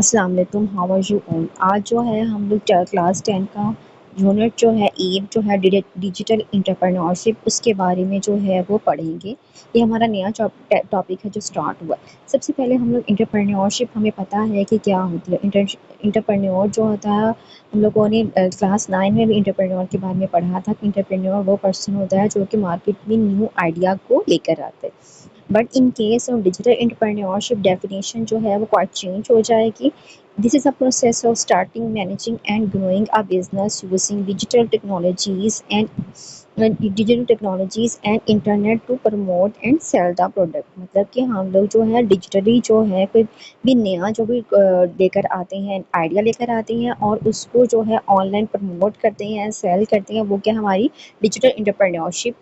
अस्सलाम वालेकुम, how are you all. आज जो है हम लोग क्लास 10 का यूनिट जो है एक जो है डिजिटल एंटरप्रेन्योरशिप उसके बारे में जो है वो पढ़ेंगे। ये हमारा नया टॉपिक है जो स्टार्ट हुआ। सबसे पहले हम लोग एंटरप्रेन्योरशिप हमें पता है कि क्या होती है। एंटरप्रेन्योर जो होता है, हम लोगों ने क्लास 9 में भी एंटरप्रेन्योर के बारे में पढ़ा था कि एंटरप्रेन्योर वो पर्सन होता है जो कि मार्केट में न्यू आइडिया को लेकर आता है। But in case of digital entrepreneurship definition जो है वो क्वाइट चेंज हो जाएगी। This is a process of starting, managing and growing a business using digital technologies and internet to promote and sell the product. मतलब कि हम लोग जो है डिजिटली जो है कोई भी नया जो भी लेकर आते हैं, आइडिया लेकर आते हैं और उसको जो है ऑनलाइन प्रमोट करते हैं, सेल करते हैं, वो क्या हमारी डिजिटल एंटरप्रेन्योरशिप।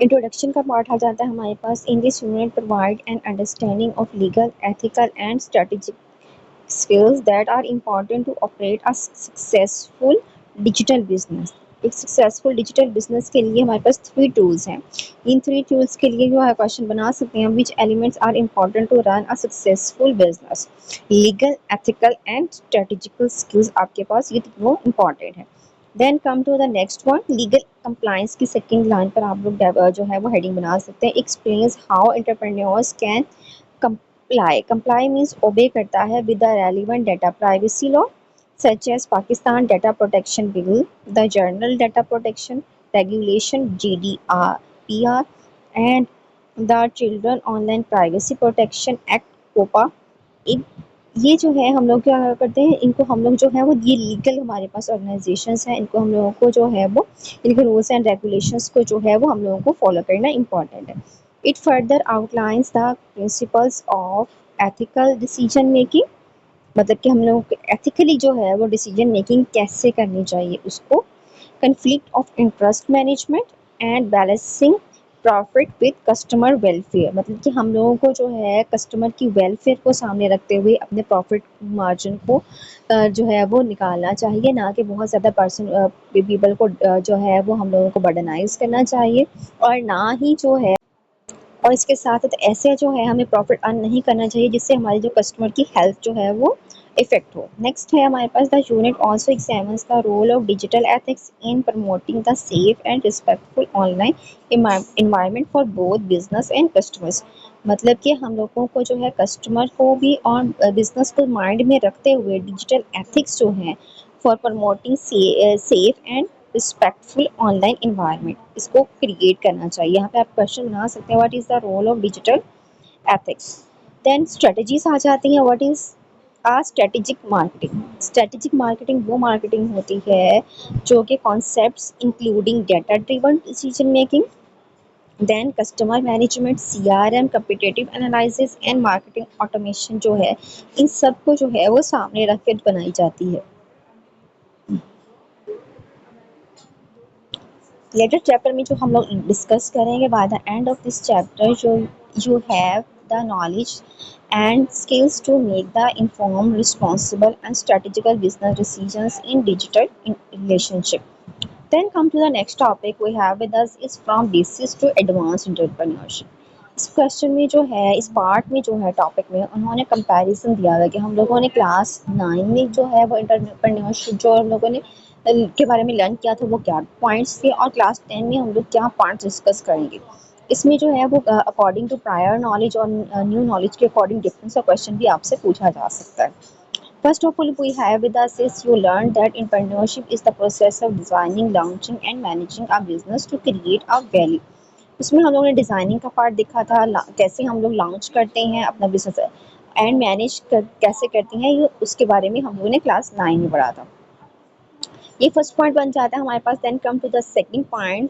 इंट्रोडक्शन का पार्ट आ जाता है हमारे पास। In this unit provide an understanding of legal, ethical and strategic skills that are important to operate a successful digital business। एक सक्सेसफुल डिजिटल बिजनेस के लिए हमारे पास 3 टूल्स हैं। इन 3 टूल्स के लिए जो है क्वेश्चन बना सकते हैं, which elements are important to run a successful business. Legal, ethical and strategical skills आपके पास ये तीनों इम्पॉर्टेंट है। Then come to the next one, legal compliance की सेकंड लाइन पर आप लोग जो है वो हेडिंग बना सकते हैं। Explains how entrepreneurs can comply means obey करता है with the relevant data privacy law such as Pakistan Data Protection Bill, the General Data Protection Regulation GDPR, and the Children Online Privacy Protection Act COPA। ये जो है हम लोग क्या करते हैं, इनको हम लोग जो है वो ये लीगल हमारे पास ऑर्गेनाइजेशंस हैं, इनको हम लोगों को जो है वो इनके रूल्स एंड रेगुलेशंस को जो है वो हम लोगों को फॉलो करना इम्पॉर्टेंट है। It further outlines the principles of ethical decision making. मतलब कि हम लोगों को एथिकली जो है वो डिसीजन मेकिंग कैसे करनी चाहिए उसको। conflict of interest management and balancing profit with customer welfare. मतलब कि हम लोगों को जो है कस्टमर की वेलफेयर को सामने रखते हुए अपने प्रॉफिट मार्जिन को जो है वो निकालना चाहिए, ना कि बहुत ज़्यादा पर्सन पीपल को जो है वो हम लोगों को बर्डनाइज करना चाहिए, और ना ही जो है और इसके साथ साथ ऐसे जो है हमें प्रॉफिट अर्न नहीं करना चाहिए जिससे हमारी जो कस्टमर की हेल्थ जो है वो इफेक्ट हो। नेक्स्ट है हमारे पास, the unit also examines the role of digital ethics in promoting the safe and respectful online environment for both business and customers. मतलब कि हम लोगों को जो है कस्टमर को भी और बिजनेस को माइंड में रखते हुए डिजिटल एथिक्स जो है for promoting safe and respectful online environment, इसको क्रिएट करना चाहिए। यहाँ पे आप क्वेश्चन बना सकते हैं, what is the role of digital ethics. Then strategies आ जाती हैं, what is a strategic marketing. Strategic marketing वो मार्केटिंग होती है जो कि concepts including data driven decision making, then customer management, CRM, competitive analysis and marketing automation जो है, इन सब को जो है वो सामने रख के बनाई जाती है। लेटर चैप्टर में जो हम लोग डिस्कस करेंगे, by the end of this chapter जो you have the knowledge and skills to make the inform, responsible and strategical business decisions in digital relationship. Then come to the next topic we have with us is from basis to advance entrepreneurship. इस question में जो है, इस part में जो है topic में उन्होंने कंपैरिजन दिया है कि हम लोगों ने क्लास 9 में जो है वो एंटरप्रेन्योरशिप जो हम लोगों ने के बारे में लर्न किया था वो क्या पॉइंट्स थे, और क्लास 10 में हम लोग क्या पॉइंट्स डिस्कस करेंगे। इसमें जो है वो अकॉर्डिंग टू प्रायर नॉलेज और न्यू नॉलेज के अकॉर्डिंग डिफरेंस का क्वेश्चन भी आपसे पूछा जा सकता है। First of all, we have with us is you learned that entrepreneurship is the process of designing, launching, and managing a business to create a value। उसमें हम लोगों ने डिज़ाइनिंग का पार्ट देखा था, कैसे हम लोग लॉन्च करते हैं अपना बिजनेस एंड मैनेज कैसे करते हैं, ये उसके बारे में हम लोगों ने क्लास 9 में पढ़ा था। ये फर्स्ट पॉइंट बन जाता है हमारे पास। Then come to the second point,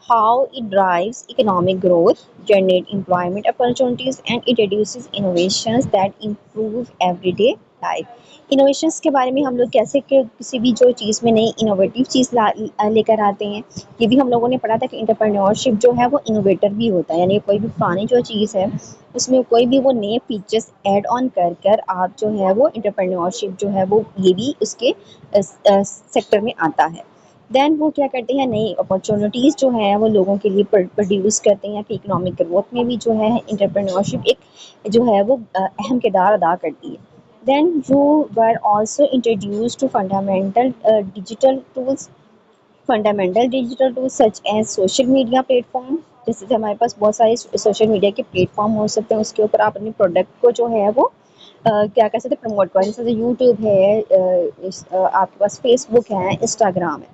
how it drives economic growth, generate employment opportunities, and it reduces innovations that improve everyday life। Innovations के बारे में हम लोग कैसे कि किसी भी जो चीज़ में नई इनोवेटिव चीज़ लेकर आते हैं, ये भी हम लोगों ने पढ़ा था कि एंटरप्रेन्योरशिप जो है वो इनोवेटर भी होता है, यानी कोई भी पुरानी जो चीज़ है उसमें कोई भी वो नए फीचर्स ऐड ऑन कर कर आप जो है वो एंटरप्रेन्योरशिप जो है वो ये भी उसके सेक्टर में आता है। देन वो क्या करते हैं, नई अपॉर्चुनिटीज़ जो है वो लोगों के लिए प्रोड्यूस करते हैं। फिर इकोनॉमिक ग्रोथ में भी जो है एंटरप्रेन्योरशिप एक जो है वो अहम किरदार अदा करती है। Then you were also introduced to fundamental digital tools such as social media platform. जैसे कि हमारे पास बहुत सारे सोशल मीडिया के प्लेटफॉर्म हो सकते हैं, उसके ऊपर आप अपने प्रोडक्ट को जो है वो क्या कर सकते हैं, प्रमोट करें। जैसे यूट्यूब है, आपके पास फेसबुक है, इंस्टाग्राम है।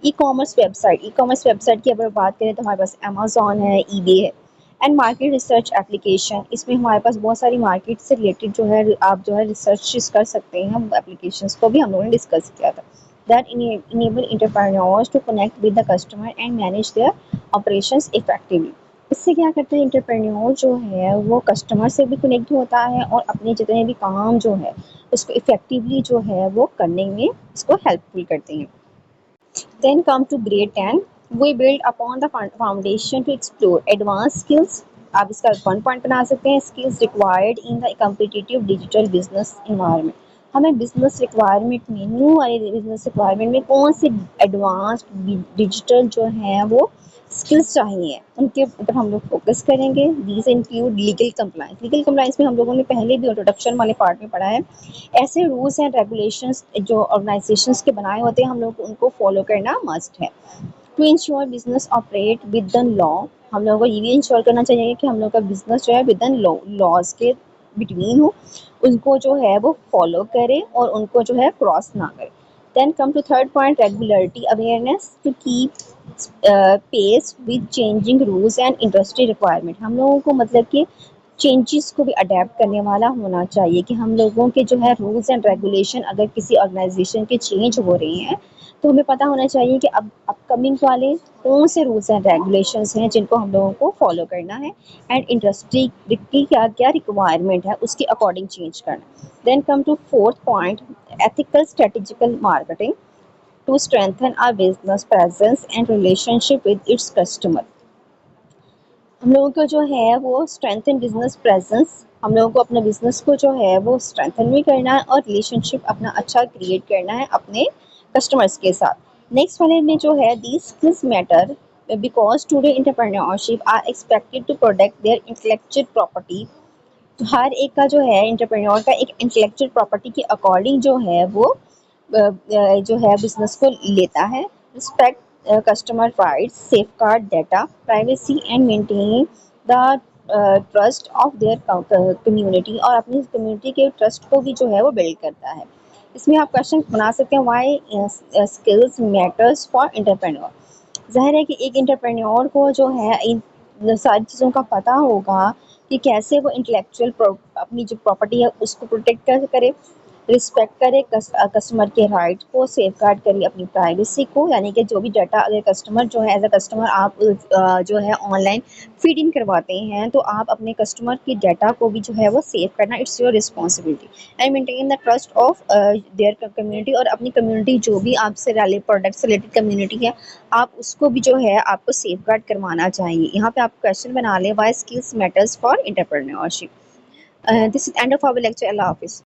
ई कॉमर्स वेबसाइट की अगर बात करें तो हमारे पास अमेजोन है, ईबे है। एंड मार्केट रिसर्च एप्लीकेशन, इसमें हमारे पास बहुत सारी मार्केट से रिलेटेड जो है आप जो है रिसर्च कर सकते हैं। एप्लीकेशंस को भी हम लोगों ने डिस्कस किया था। that enable entrepreneurs to connect with the customer and manage their operations effectively। इससे क्या करते हैं, इंटरप्रेन्योर जो है वो कस्टमर से भी कनेक्ट होता है और अपने जितने भी काम जो है उसको इफेक्टिवली जो है वो करने में इसको हेल्पफुल करते हैं। Then come to grade 10. We build upon the foundation to explore advanced skills। आप इसका 1 पॉइंट बना सकते हैं, skills required in the competitive digital business environment. हमें बिजनेस रिक्वायरमेंट में, न्यू वाले बिजनेस रिक्वायरमेंट में कौन से एडवांस्ड डिजिटल जो है वो स्किल्स चाहिए, उनके ऊपर हम लोग फोकस करेंगे। These include legal compliance. Legal compliance में हम लोगों ने पहले भी इंट्रोडक्शन वाले पार्ट में पढ़ा है। ऐसे रूल्स एंड रेगुलेशंस जो ऑर्गेनाइजेशंस के बनाए होते हैं, हम लोग उनको फॉलो करना मस्ट है। To ensure business operate with the law, हम लोगों को ये भी इंश्योर करना चाहिए कि हम लोग का बिजनेस जो है विद इन लॉज के बिटवीन हो, उनको जो है वो फॉलो करे और उनको जो है क्रॉस ना करे। Then come to third point, regularity awareness to keep pace with changing rules and industry requirement. हम लोगों को मतलब कि चेंजेस को भी अडेप्ट करने वाला होना चाहिए कि हम लोगों के जो है रूल्स एंड रेगुलेशन अगर किसी ऑर्गेनाइजेशन के चेंज हो रहे हैं तो हमें पता होना चाहिए कि अब अपकमिंग वाले कौन से रूल्स एंड रेगुलेशंस हैं जिनको हम लोगों को फॉलो करना है एंड इंडस्ट्री की क्या क्या रिक्वायरमेंट है उसके अकॉर्डिंग चेंज करना। Then come to fourth point, ethical strategical marketing to strengthen our business presence and relationship with its customer. हम लोगों को जो है वो स्ट्रेंथन बिजनेस प्रेजेंस, हम लोगों को अपने बिजनेस को जो है वो स्ट्रेंथन भी करना है और रिलेशनशिप अपना अच्छा क्रिएट करना है अपने कस्टमर्स के साथ। नेक्स्ट वाले में जो है the skills matter because today entrepreneurship are expected to protect their intellectual property. तो हर एक का जो है एंटरप्रेन्योर का एक इंटेलेक्चुअल प्रॉपर्टी के अकॉर्डिंग जो है वो जो है बिजनेस को लेता है। Respect customer rights, safeguard data privacy and maintain the trust of their community, और अपनी कम्युनिटी के ट्रस्ट को भी जो है वो बिल्ड करता है। इसमें आप क्वेश्चन बना सकते हैं, why skills matters for entrepreneur. ज़ाहिर है कि एक एंटरप्रेन्योर को जो है इन सारी चीज़ों का पता होगा कि कैसे वो इंटेलेक्चुअल अपनी जो प्रॉपर्टी है उसको प्रोटेक्ट करे, रिस्पेक्ट करे कस्टमर के राइट को, सेफगार्ड करे अपनी प्राइवेसी को। यानी कि जो भी डाटा अगर कस्टमर जो है एज अ कस्टमर आप जो है ऑनलाइन फीड इन करवाते हैं तो आप अपने कस्टमर की डाटा को भी जो है वो सेव करना it's your responsibility. And maintain the trust of their community, और अपनी कम्युनिटी जो भी आपसे प्रोडक्ट से रिलेटेड कम्युनिटी है आप उसको भी जो है आपको सेफगार्ड करवाना चाहिए। यहाँ पे आप क्वेश्चन बना लें, why skills matters for entrepreneurship. This is end of our lecture. अल्लाह हाफिज़।